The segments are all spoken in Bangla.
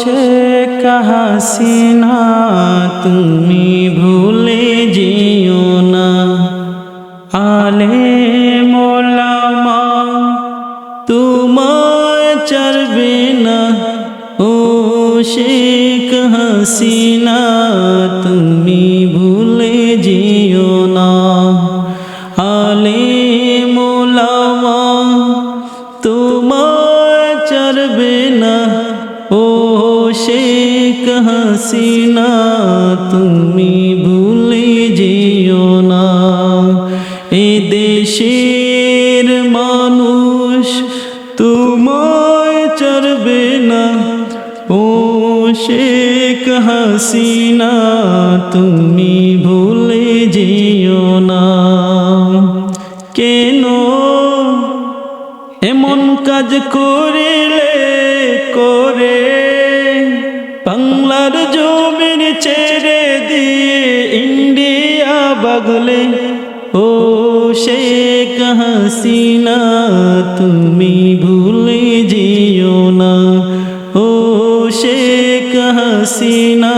শেখ হাসিনা তুমি ভুলে যেও না, আলেম ওলামা তোমায় ছাড়বে না। ও শেখ হাসিনা তুমি ভুলে যেও না, আলেম ওলামা তোমায় ছাড়বে না। ও শেখ হাসিনা তুমি ভুলে যেও না। এ দেশের মানুষ তোমায় ছাড়বে না। ও শেখ হাসিনা তুমি ভুলে যেও না। কেন এমন কাজ করিলে করে বাংলার জমিন ছেড়ে দিয়ে ইন্ডিয়া বাগলে। ও শেখ হাসিনা তুমি ভুলে যেও না। ও শেখ হাসিনা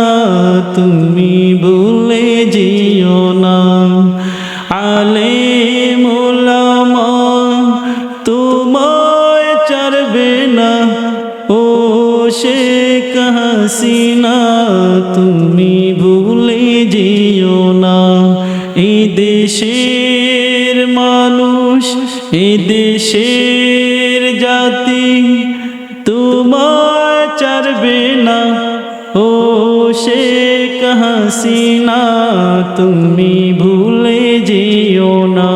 তুমি ভুলে যেও না, আলেম ওলামা তোমায় ছাড়বে না। ও শেখ হাসিনা তুমি ভুলে যেও না। এই দেশের মানুষ এই দেশের জাতি তোমায় ছাড়বে না। ও শেখ হাসিনা তুমি ভুলে যেও না।